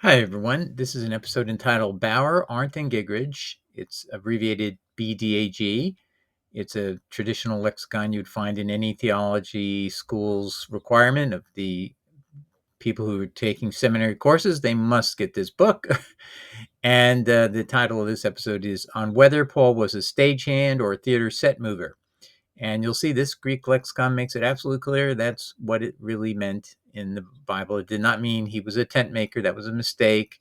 Hi, everyone. This is an episode entitled Bauer, Arndt, and Gigridge. It's abbreviated BDAG. It's a traditional lexicon you'd find in any theology school's requirement of the people who are taking seminary courses. They must get this book. And the title of this episode is On Whether Paul Was a Stagehand or a Theater Set Mover. And you'll see this Greek lexicon makes it absolutely clear that's what it really meant in the Bible. It did not mean he was a tent maker. That was a mistake.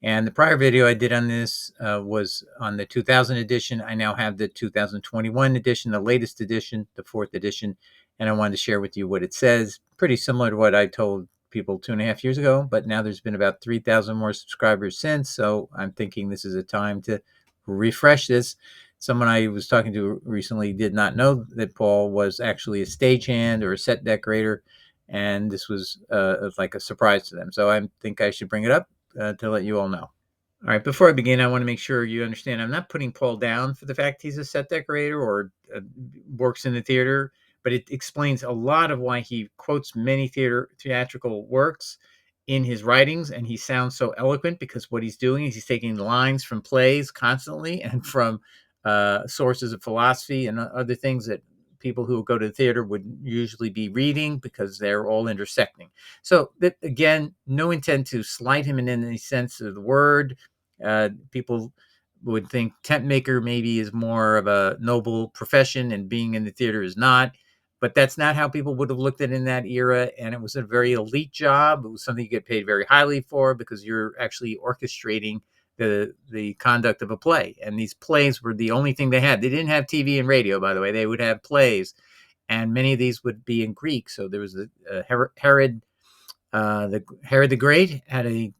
And the prior video I did on this was on the 2000 edition. I now have the 2021 edition, the latest edition, the fourth edition, and I wanted to share with you what it says. Pretty similar to what I told people 2.5 years ago, but now there's been about 3,000 more subscribers since, so I'm thinking this is a time to refresh this. Someone I was talking to recently did not know that Paul was actually a stagehand or a set decorator, and this was like a surprise to them. So I think I should bring it up to let you all know. All right, before I begin, I want to make sure you understand I'm not putting Paul down for the fact he's a set decorator or works in the theater, but it explains a lot of why he quotes many theatrical works in his writings, and he sounds so eloquent because what he's doing is he's taking lines from plays constantly and from sources of philosophy and other things that people who go to the theater would usually be reading because they're all intersecting. So that again, no intent to slight him in any sense of the word. People would think tent maker maybe is more of a noble profession and being in the theater is not. But that's not how people would have looked at it in that era. And it was a very elite job. It was something you get paid very highly for because you're actually orchestrating the conduct of a play. And these plays were the only thing they had. They didn't have TV and radio, by the way. They would have plays. And many of these would be in Greek. So there was Herod the Great had a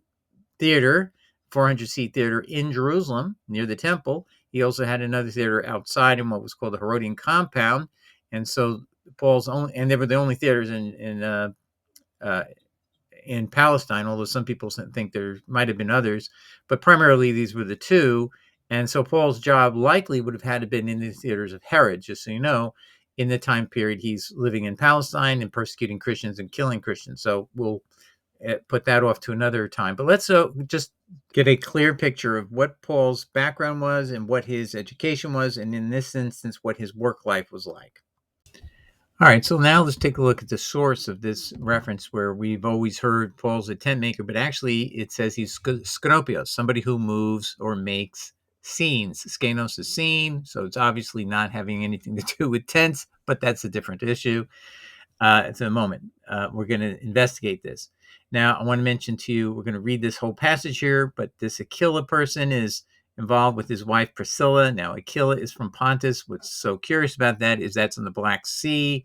theater, 400-seat theater in Jerusalem near the temple. He also had another theater outside in what was called the Herodian compound. And so they were the only theaters uh, in Palestine, although some people think there might have been others, but primarily these were the two. And so Paul's job likely would have had to been in the theaters of Herod, just so you know, in the time period he's living in Palestine and persecuting Christians and killing Christians. So we'll put that off to another time. But let's just get a clear picture of what Paul's background was and what his education was, and in this instance, what his work life was like. All right, so now let's take a look at the source of this reference where we've always heard Paul's a tent maker, but actually it says he's skenopios, somebody who moves or makes scenes. Skenos is scene, so it's obviously not having anything to do with tents, but that's a different issue. At the moment, we're going to investigate this. Now, I want to mention to you, we're going to read this whole passage here, but this Aquila person is involved with his wife Priscilla. Now, Aquila is from Pontus. What's so curious about that is that's on the Black Sea,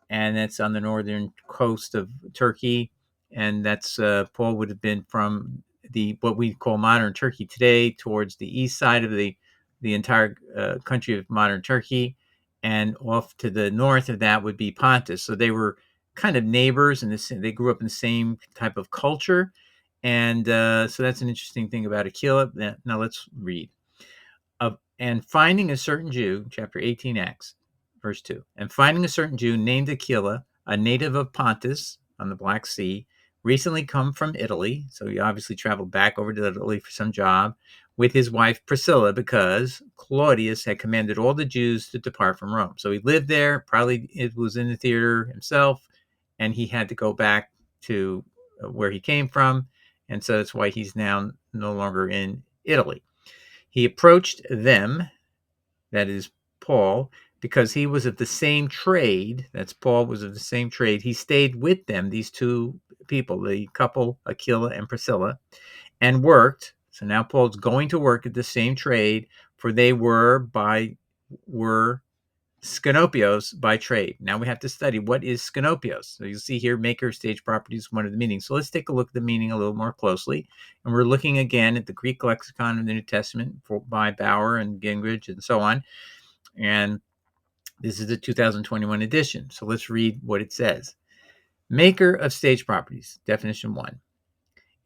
and that's on the northern coast of Turkey. And that's Paul would have been from the what we call modern Turkey today, towards the east side of the entire country of modern Turkey, and off to the north of that would be Pontus. So they were kind of neighbors, and they grew up in the same type of culture. And so that's an interesting thing about Aquila. Now let's read. And finding a certain Jew, chapter 18 Acts, verse 2. And finding a certain Jew named Aquila, a native of Pontus on the Black Sea, recently come from Italy. So he obviously traveled back over to Italy for some job with his wife Priscilla because Claudius had commanded all the Jews to depart from Rome. So he lived there, probably it was in the theater himself, and he had to go back to where he came from. And so that's why he's now no longer in Italy. He approached them, that is Paul, because he was of the same trade. That's Paul was of the same trade. He stayed with them, these two people, the couple, Aquila and Priscilla, and worked. So now Paul's going to work at the same trade, for they were skenopios by trade. Now we have to study what is skenopios. So you'll see here, maker of stage properties, one of the meanings. So let's take a look at the meaning a little more closely. And we're looking again at the Greek lexicon of the New Testament by Bauer and Gingrich and so on. And this is the 2021 edition. So let's read what it says. Maker of stage properties, definition 1.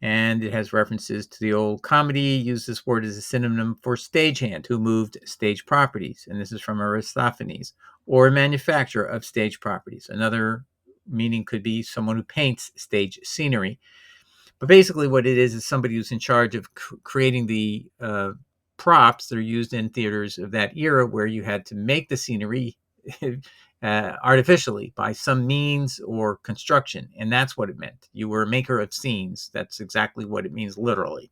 And it has references to the old comedy, used this word as a synonym for stagehand, who moved stage properties. And this is from Aristophanes, or a manufacturer of stage properties. Another meaning could be someone who paints stage scenery. But basically, what it is somebody who's in charge of creating the props that are used in theaters of that era, where you had to make the scenery artificially by some means or construction. And that's what it meant. You were a maker of scenes. That's exactly what it means literally.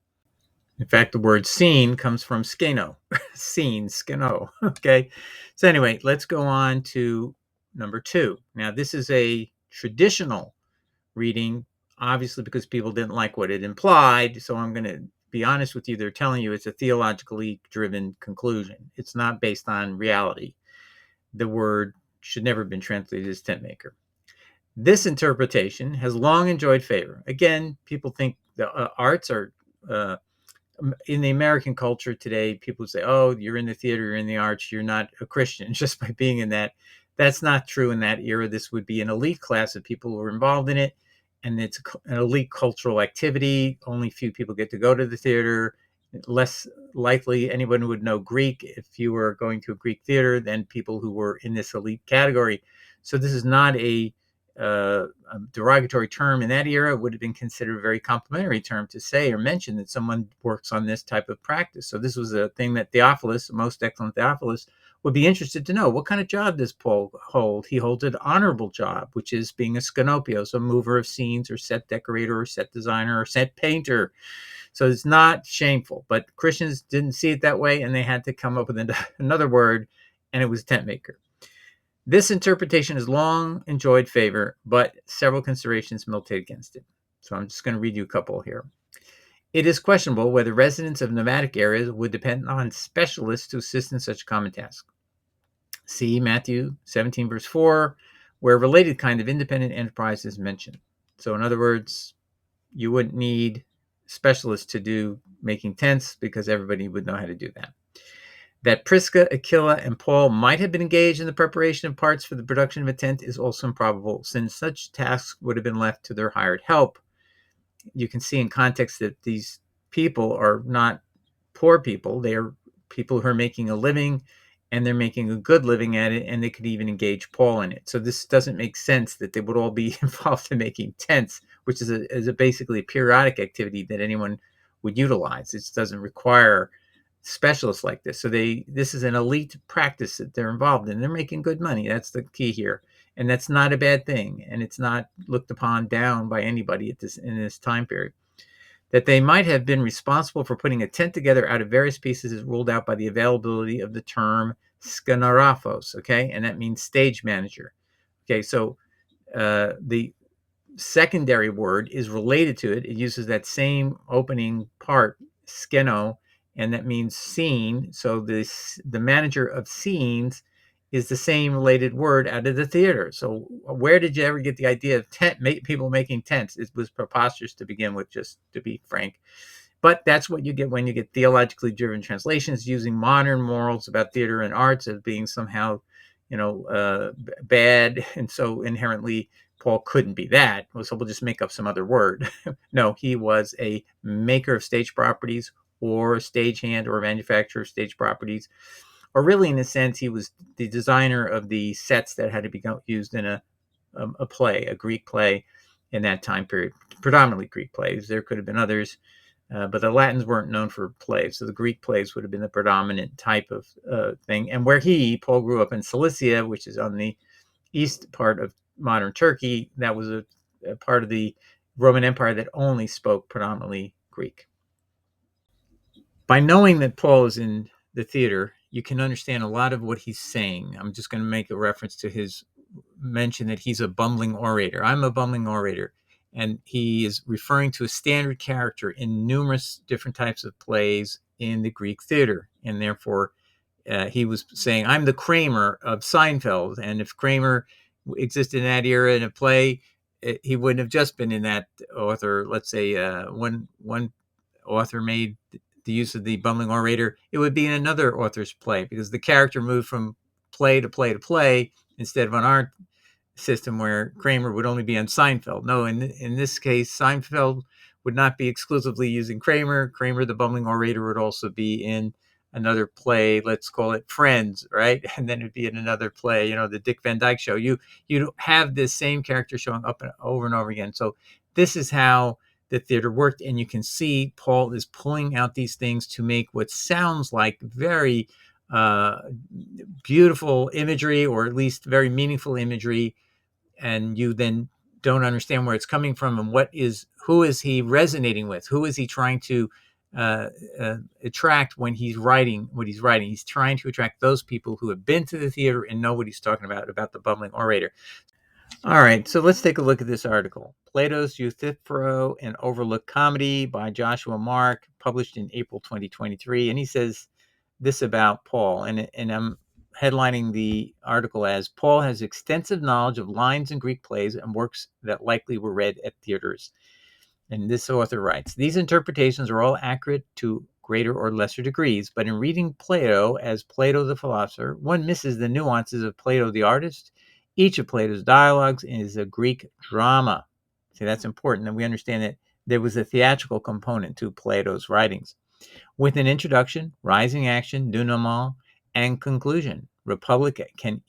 In fact, the word scene comes from skeno, scene, skeno. Okay. So, anyway, let's go on to number 2. Now, this is a traditional reading, obviously, because people didn't like what it implied. So, I'm going to be honest with you. They're telling you it's a theologically driven conclusion. It's not based on reality. The word should never have been translated as tent maker. This interpretation has long enjoyed favor. Again, people think the arts are in the American culture today. People say, "Oh, you're in the theater, you're in the arts, you're not a Christian just by being in that." That's not true in that era. This would be an elite class of people who are involved in it, and it's an elite cultural activity. Only few people get to go to the theater. Less likely anyone would know Greek if you were going to a Greek theater than people who were in this elite category. So this is not a derogatory term. In that era, it would have been considered a very complimentary term to say or mention that someone works on this type of practice. So this was a thing that Theophilus, the most excellent Theophilus, would be interested to know. What kind of job does Paul hold? He holds an honorable job, which is being a sconopios, a mover of scenes, or set decorator, or set designer, or set painter. So it's not shameful, but Christians didn't see it that way, and they had to come up with another word, and it was tent maker. This interpretation has long enjoyed favor, but several considerations militate against it. So I'm just going to read you a couple here. It is questionable whether residents of nomadic areas would depend on specialists to assist in such a common task. See Matthew 17, verse 4, where a related kind of independent enterprise is mentioned. So in other words, you wouldn't need specialists to do making tents because everybody would know how to do that. That Prisca, Aquila, and Paul might have been engaged in the preparation of parts for the production of a tent is also improbable, since such tasks would have been left to their hired help. You can see in context that these people are not poor people. They are people who are making a living, and they're making a good living at it, and they could even engage Paul in it. So this doesn't make sense that they would all be involved in making tents, which is basically a periodic activity that anyone would utilize. It doesn't require specialists like this. So this is an elite practice that they're involved in. They're making good money. That's the key here. And that's not a bad thing. And it's not looked upon down by anybody in this time period. That they might have been responsible for putting a tent together out of various pieces is ruled out by the availability of the term skenarafos, okay? And that means stage manager. Okay, so the secondary word is related to it. It uses that same opening part, skeno, and that means scene. So the manager of scenes is the same related word out of the theater. So where did you ever get the idea of people making tents? It was preposterous to begin with, just to be frank. But that's what you get when you get theologically driven translations using modern morals about theater and arts as being somehow, bad, and so inherently Paul couldn't be that. So we'll just make up some other word. No, he was a maker of stage properties, or a stagehand, or a manufacturer of stage properties, or really, in a sense, he was the designer of the sets that had to be used in a play, a Greek play in that time period, predominantly Greek plays. There could have been others, but the Latins weren't known for plays, so the Greek plays would have been the predominant type of thing. And where Paul grew up in Cilicia, which is on the east part of modern Turkey, that was a part of the Roman Empire that only spoke predominantly Greek. By knowing that Paul is in the theater, you can understand a lot of what he's saying. I'm just going to make a reference to his mention that he's a bumbling orator. I'm a bumbling orator. And he is referring to a standard character in numerous different types of plays in the Greek theater. And therefore, he was saying, I'm the Kramer of Seinfeld. And if Kramer existed in that era in a play, he wouldn't have just been in that author. Let's say one author made the use of the bumbling orator, it would be in another author's play, because the character moved from play to play to play instead of on our system where Kramer would only be on Seinfeld. No, in this case, Seinfeld would not be exclusively using Kramer. Kramer, the bumbling orator, would also be in another play. Let's call it Friends, right? And then it'd be in another play, the Dick Van Dyke Show. You have this same character showing up and over again. So this is how the theater worked. And you can see Paul is pulling out these things to make what sounds like very uh, beautiful imagery, or at least very meaningful imagery, and you then don't understand where it's coming from and who is he resonating with, who is he trying to uh, attract when he's writing what he's writing. He's trying to attract those people who have been to the theater and know what he's talking about the bumbling orator. All right, so let's take a look at this article. Plato's Euthyphro, an Overlooked Comedy by Joshua Mark, published in April 2023. And he says this about Paul, and I'm headlining the article as Paul has extensive knowledge of lines in Greek plays and works that likely were read at theaters. And this author writes, these interpretations are all accurate to greater or lesser degrees, but in reading Plato as Plato the philosopher, one misses the nuances of Plato the artist. Each of Plato's dialogues is a Greek drama. See, that's important, and we understand that there was a theatrical component to Plato's writings, with an introduction, rising action, denouement, and conclusion. Republic can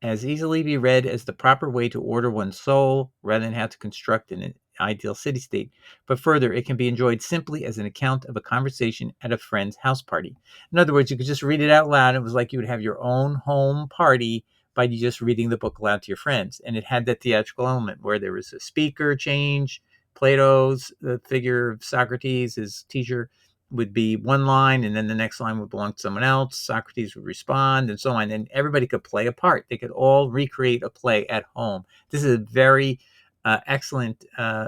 as easily be read as the proper way to order one's soul rather than have to construct an ideal city-state. But further, it can be enjoyed simply as an account of a conversation at a friend's house party. In other words, you could just read it out loud. It was like you would have your own home party by just reading the book aloud to your friends. And it had that theatrical element where there was a speaker change. Plato's the figure of Socrates, his teacher, would be one line, and then the next line would belong to someone else. Socrates would respond, and so on. And everybody could play a part. They could all recreate a play at home. This is a very excellent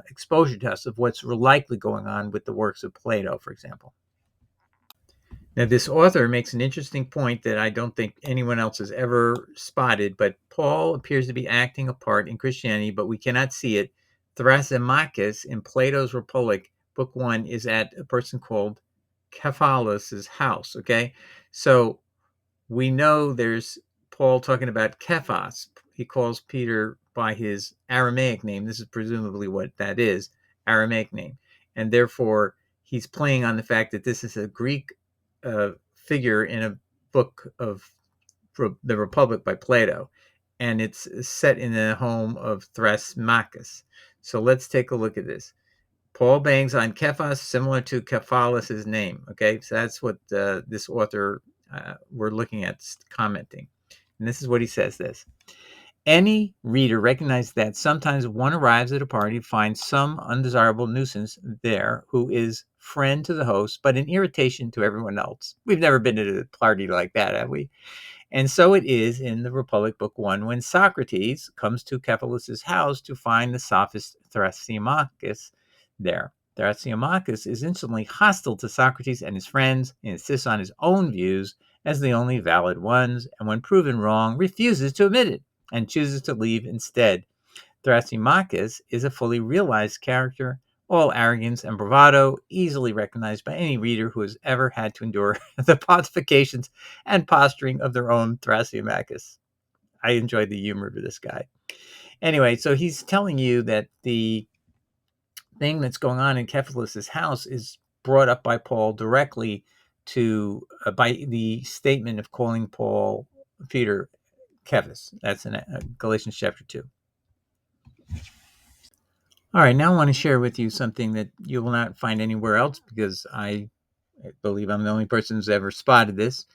exposure to us of what's likely going on with the works of Plato, for example. Now, this author makes an interesting point that I don't think anyone else has ever spotted, but Paul appears to be acting a part in Christianity, but we cannot see it. Thrasymachus in Plato's Republic, Book 1, is at a person called Cephalus's house, okay? So we know there's Paul talking about Cephas. He calls Peter by his Aramaic name. This is presumably what that is, Aramaic name. And therefore, he's playing on the fact that this is a Greek figure in a book of the Republic by Plato. And it's set in the home of Thrasymachus. So let's take a look at this. Paul bangs on Cephas, similar to Cephalus's name. Okay, so that's what this author we're looking at commenting. And this is what he says this. Any reader recognizes that sometimes one arrives at a party to find some undesirable nuisance there who is friend to the host, but an irritation to everyone else. We've never been to a party like that, have we? And so it is in the Republic, Book 1, when Socrates comes to Cephalus's house to find the sophist Thrasymachus there. Thrasymachus is instantly hostile to Socrates and his friends and insists on his own views as the only valid ones, and when proven wrong, refuses to admit it and chooses to leave instead. Thrasymachus is a fully realized character, all arrogance and bravado, easily recognized by any reader who has ever had to endure the pontifications and posturing of their own Thrasymachus. I enjoyed the humor of this guy. Anyway, so he's telling you that the thing that's going on in Cephalus's house is brought up by Paul directly to by the statement of calling Peter Cephas. That's in Galatians chapter 2. All right, now I want to share with you something that you will not find anywhere else because I believe I'm the only person who's ever spotted this.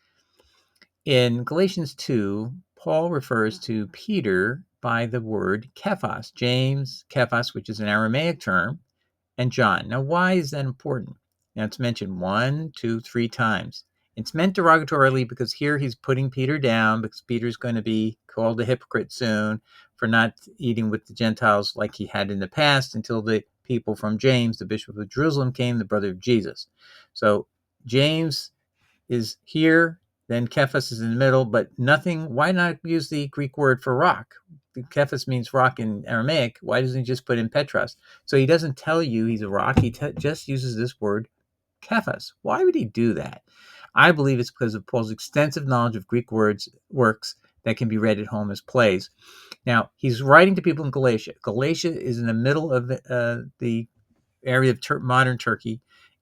In Galatians 2, Paul refers to Peter by the word Cephas, James, Cephas, which is an Aramaic term, and John. Now, why is that important? Now, it's mentioned 1, 2, 3 times. It's meant derogatorily because here he's putting Peter down because Peter's going to be called a hypocrite soon for not eating with the Gentiles like he had in the past until the people from James, the Bishop of Jerusalem, came, the brother of Jesus. So James is here, then Cephas is in the middle, but nothing. Why not use the Greek word for rock? Cephas means rock in Aramaic. Why doesn't he just put in Petros? So he doesn't tell you he's a rock. He just uses this word Cephas. Why would he do that? I believe it's because of Paul's extensive knowledge of Greek works that can be read at home as plays. Now, he's writing to people in Galatia. Galatia is in the middle of the area of modern Turkey,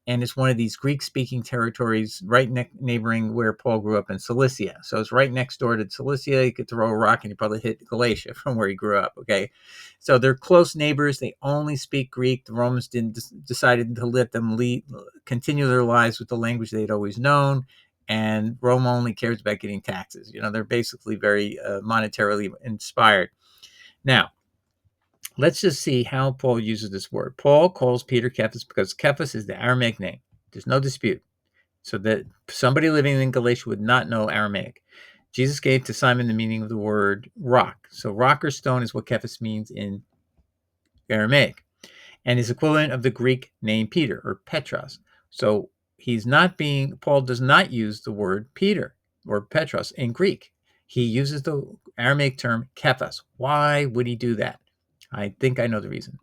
and it's one of these Greek-speaking territories right neighboring where Paul grew up in Cilicia. So it's right next door to Cilicia. You could throw a rock and you probably hit Galatia from where he grew up. Okay, so they're close neighbors. They only speak Greek. The Romans decided to let them continue their lives with the language they'd always known, and Rome only cares about getting taxes. They're basically very monetarily inspired. Now, let's just see how Paul uses this word. Paul calls Peter Cephas because Cephas is the Aramaic name. There's no dispute. So that somebody living in Galatia would not know Aramaic. Jesus gave to Simon the meaning of the word rock. So rock or stone is what Cephas means in Aramaic, and is equivalent of the Greek name Peter or Petros. So Paul does not use the word Peter or Petros in Greek. He uses the Aramaic term Cephas. Why would he do that? I think I know the reason.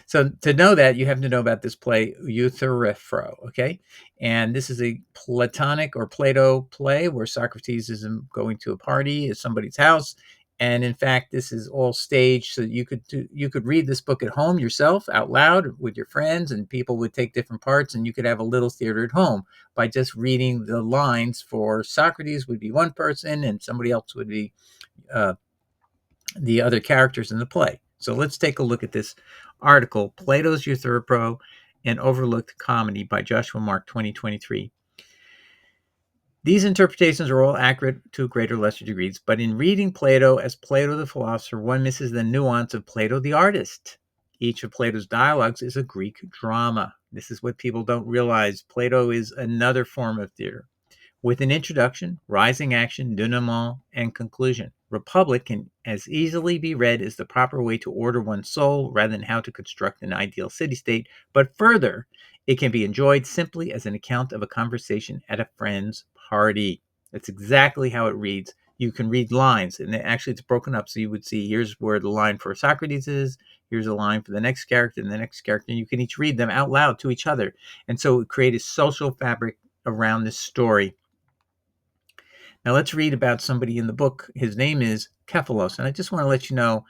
So to know that, you have to know about this play, Euthyphro, okay? And this is a Platonic or Plato play where Socrates is going to a party at somebody's house. And in fact, this is all staged so that you could read this book at home yourself out loud with your friends, and people would take different parts, and you could have a little theater at home by just reading the lines. For Socrates would be one person, and somebody else would be the other characters in the play. So let's take a look at this article, Plato's Euthyphro, an Overlooked Comedy by Joshua Mark, 2023. These interpretations are all accurate to greater or lesser degrees, but in reading Plato as Plato the philosopher, one misses the nuance of Plato the artist. Each of Plato's dialogues is a Greek drama. This is what people don't realize. Plato is another form of theater, with an introduction, rising action, denouement, and conclusion. Republic can as easily be read as the proper way to order one's soul rather than how to construct an ideal city-state, but further, it can be enjoyed simply as an account of a conversation at a friend's party. That's exactly how it reads. You can read lines, and actually it's broken up, so you would see here's where the line for Socrates is, here's a line for the next character, and the next character, and you can each read them out loud to each other. And so it created a social fabric around this story. Now let's read about somebody in the book. His name is Kephalos, and I just want to let you know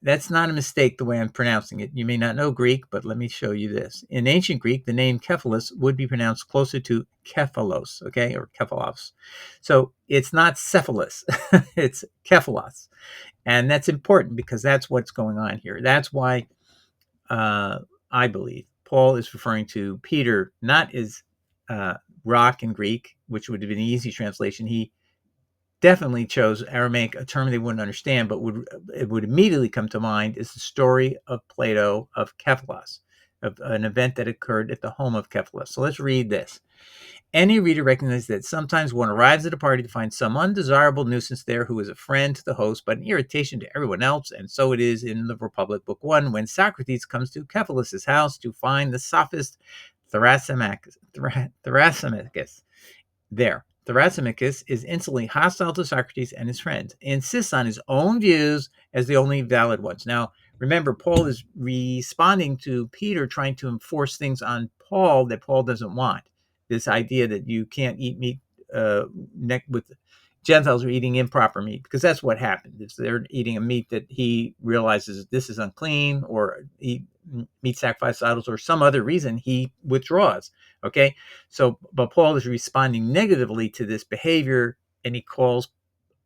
that's not a mistake the way I'm pronouncing it. You may not know Greek, but let me show you this. In ancient Greek, the name Kephalos would be pronounced closer to Kephalos, okay, or Kephalos. So it's not Cephalus, it's Kephalos. And that's important because that's what's going on here. That's why I believe Paul is referring to Peter not as rock in Greek, which would have been an easy translation. He definitely chose Aramaic, a term they wouldn't understand, but it would immediately come to mind is the story of Plato of Kephalos, of an event that occurred at the home of Kephalos. So let's read this. Any reader recognizes that sometimes one arrives at a party to find some undesirable nuisance there who is a friend to the host, but an irritation to everyone else, and so it is in the Republic, Book 1, when Socrates comes to Kephalos' house to find the sophist Thrasymachus there. Thrasymachus is instantly hostile to Socrates and his friends. He insists on his own views as the only valid ones. Now, remember, Paul is responding to Peter trying to enforce things on Paul that Paul doesn't want. This idea that you can't eat meat with Gentiles are eating improper meat, because that's what happened. They're eating a meat that he realizes this is unclean, or meat sacrifice idols, or some other reason he withdraws. Okay, so but Paul is responding negatively to this behavior, and he calls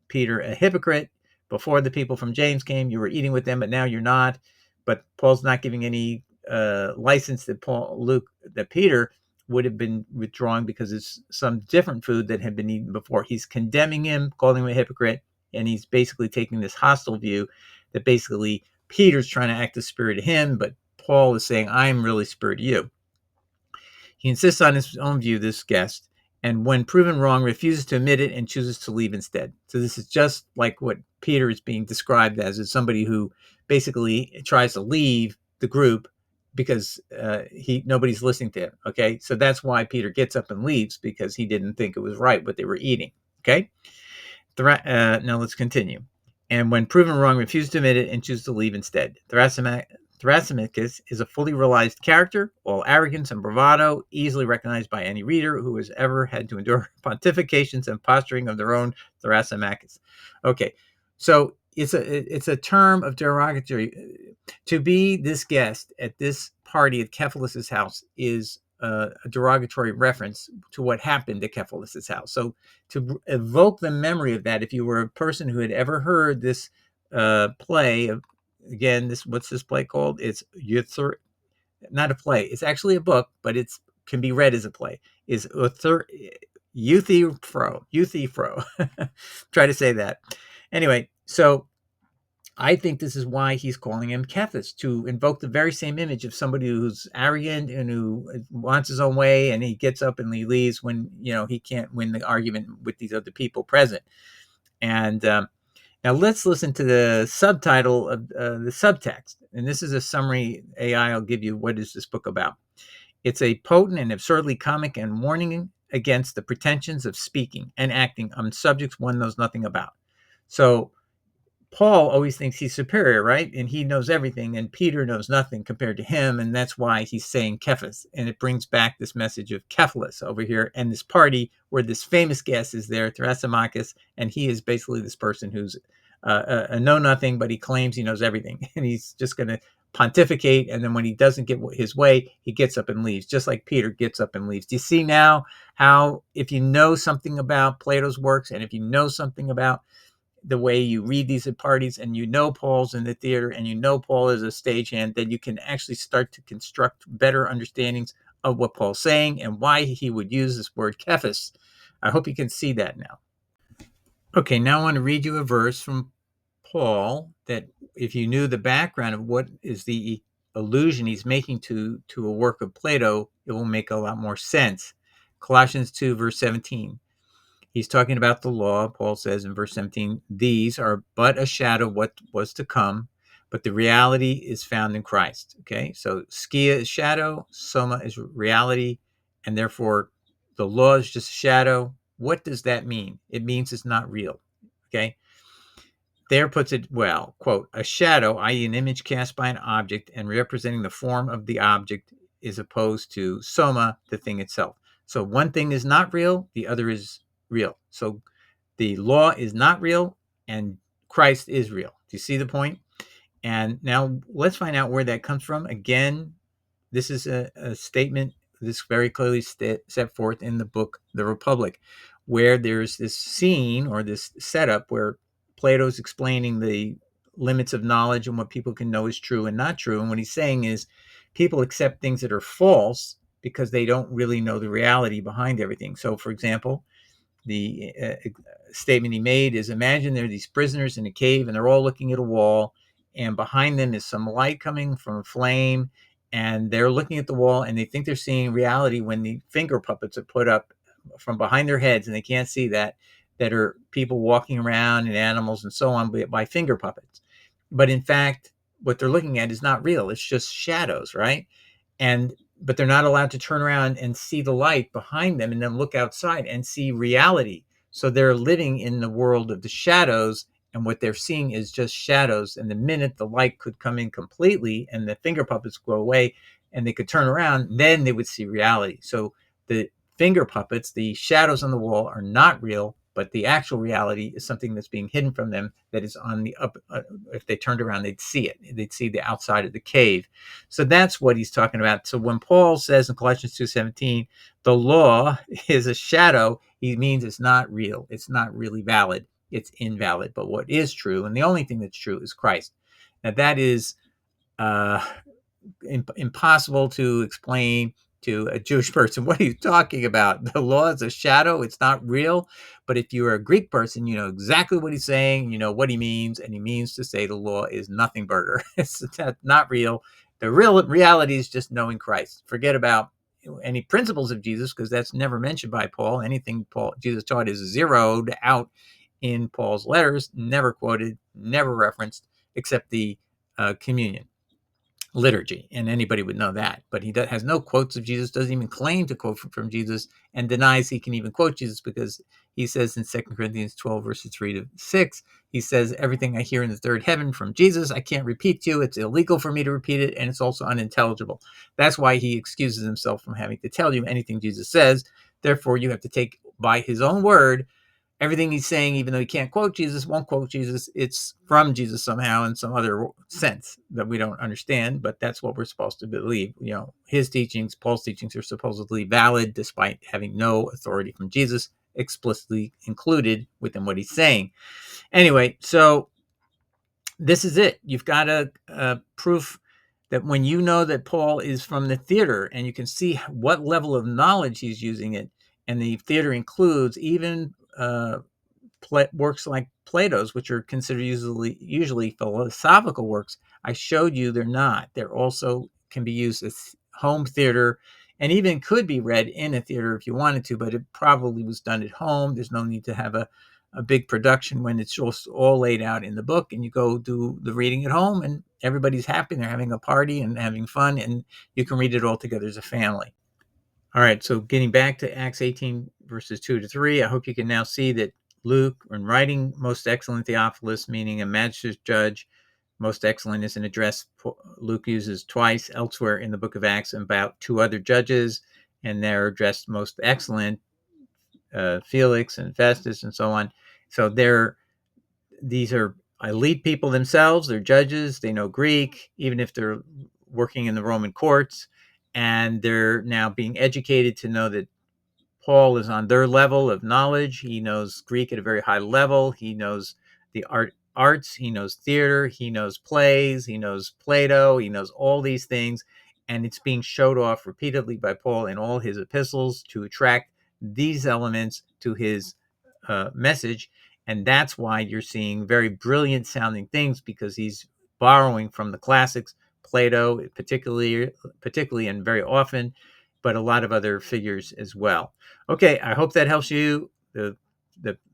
Peter a hypocrite. Before the people from James came, you were eating with them, but now you're not. But Paul's not giving any license that Peter would have been withdrawing, because it's some different food that had been eaten before. He's condemning him, calling him a hypocrite, and he's basically taking this hostile view that basically Peter's trying to act the spirit of him, but Paul is saying, I'm really spirit of you. He insists on his own view, this guest, and when proven wrong, refuses to admit it and chooses to leave instead. So this is just like what Peter is being described as somebody who basically tries to leave the group because nobody's listening to him. Okay, so that's why Peter gets up and leaves, because he didn't think it was right what they were eating. Okay, now let's continue. And when proven wrong, refuses to admit it and chooses to leave instead. Thrasymachus is a fully realized character, all arrogance and bravado, easily recognized by any reader who has ever had to endure pontifications and posturing of their own Thrasymachus. Okay, so it's a term of derogatory. To be this guest at this party at Kephalos' house is a derogatory reference to what happened at Cephalus's house. So to evoke the memory of that, if you were a person who had ever heard this play of, again, what's this play called? It's not a play. It's actually a book, but it's can be read as a play. Is Euthyphro. Try to say that. Anyway, so I think this is why he's calling him Cephas, to invoke the very same image of somebody who's arrogant and who wants his own way, and he gets up and he leaves when he can't win the argument with these other people present. And now let's listen to the subtitle of the subtext. And this is a summary AI will give you. What is this book about? It's a potent and absurdly comic and warning against the pretensions of speaking and acting on subjects one knows nothing about. So Paul always thinks he's superior, right? And he knows everything, and Peter knows nothing compared to him, and that's why he's saying Cephas. And it brings back this message of Cephalus over here and this party where this famous guest is there, Thrasymachus, and he is basically this person who's a know-nothing, but he claims he knows everything. And he's just going to pontificate, and then when he doesn't get his way, he gets up and leaves, just like Peter gets up and leaves. Do you see now how if you know something about Plato's works, and if you know something about the way you read these at parties, and Paul's in the theater, and Paul is a stagehand, then you can actually start to construct better understandings of what Paul's saying and why he would use this word Cephas. I hope you can see that now. Okay, now I want to read you a verse from Paul that if you knew the background of what is the allusion he's making to a work of Plato, it will make a lot more sense. Colossians 2, verse 17. He's talking about the law. Paul says in verse 17, these are but a shadow of what was to come, but the reality is found in Christ. Okay, so skia is shadow, soma is reality, and therefore the law is just a shadow. What does that mean? It means it's not real. Okay, there puts it well, quote, a shadow, i.e. an image cast by an object and representing the form of the object, is opposed to soma, the thing itself. So one thing is not real, the other is real. So the law is not real and Christ is real. Do you see the point? And now let's find out where that comes from. Again, this is a statement this very clearly set forth in the book The Republic, where there's this scene or this setup where Plato's explaining the limits of knowledge and what people can know is true and not true. And what he's saying is people accept things that are false because they don't really know the reality behind everything. So, for example, the statement he made is, imagine there are these prisoners in a cave and they're all looking at a wall, and behind them is some light coming from a flame, and they're looking at the wall and they think they're seeing reality when the finger puppets are put up from behind their heads, and they can't see that are people walking around and animals and so on by finger puppets. But in fact, what they're looking at is not real. It's just shadows, right? But they're not allowed to turn around and see the light behind them and then look outside and see reality. So they're living in the world of the shadows, and what they're seeing is just shadows. And the minute the light could come in completely and the finger puppets go away and they could turn around, then they would see reality. So the finger puppets, the shadows on the wall, are not real, but the actual reality is something that's being hidden from them that is on the up. If they turned around, they'd see it. They'd see the outside of the cave. So that's what he's talking about. So when Paul says in Colossians 2:17, the law is a shadow, he means it's not real. It's not really valid. It's invalid. But what is true, and the only thing that's true, is Christ. Now that is impossible to explain to a Jewish person. What are you talking about? The law is a shadow. It's not real. But if you're a Greek person, you know exactly what he's saying. You know what he means. And he means to say the law is nothing burger. It's not real. The real reality is just knowing Christ. Forget about any principles of Jesus, because that's never mentioned by Paul. Anything Jesus taught is zeroed out in Paul's letters, never quoted, never referenced, except the communion liturgy, and anybody would know that. But he has no quotes of Jesus, doesn't even claim to quote from Jesus, and denies he can even quote Jesus, because he says in 2 Corinthians 12 verses 3-6, he says, everything I hear in the third heaven from Jesus, I can't repeat to you. It's illegal for me to repeat it, and it's also unintelligible. That's why he excuses himself from having to tell you anything Jesus says. Therefore, you have to take by his own word everything he's saying, even though he can't quote Jesus, won't quote Jesus, it's from Jesus somehow in some other sense that we don't understand, but that's what we're supposed to believe. His teachings, Paul's teachings, are supposedly valid despite having no authority from Jesus explicitly included within what he's saying. Anyway, so this is it. You've got a proof that when you know that Paul is from the theater and you can see what level of knowledge he's using it, and the theater includes even works like Plato's, which are considered usually philosophical works. I showed you they're not. They're also can be used as home theater, and even could be read in a theater if you wanted to, but it probably was done at home. There's no need to have a big production when it's just all laid out in the book, and you go do the reading at home and everybody's happy and they're having a party and having fun, and you can read it all together as a family. All right, so getting back to Acts 18, verses 2-3, I hope you can now see that Luke, when writing most excellent Theophilus, meaning a magistrate judge, most excellent is an address Luke uses twice elsewhere in the book of Acts about two other judges, and they're addressed most excellent, Felix and Festus and so on. So these are elite people themselves. They're judges. They know Greek, even if they're working in the Roman courts. And they're now being educated to know that Paul is on their level of knowledge. He knows Greek at a very high level. He knows the arts. He knows theater. He knows plays. He knows Plato. He knows all these things. And it's being showed off repeatedly by Paul in all his epistles to attract these elements to his message. And that's why you're seeing very brilliant sounding things, because he's borrowing from the classics, Plato particularly and very often, but a lot of other figures as well. Okay, I hope that helps you. The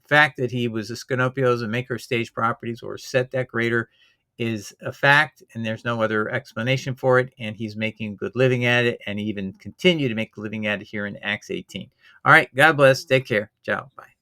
fact that he was a Scanopio's, a maker of stage properties or set decorator, is a fact, and there's no other explanation for it. And he's making a good living at it, and he even continue to make a living at it here in Acts 18. All right, God bless. Take care. Ciao. Bye.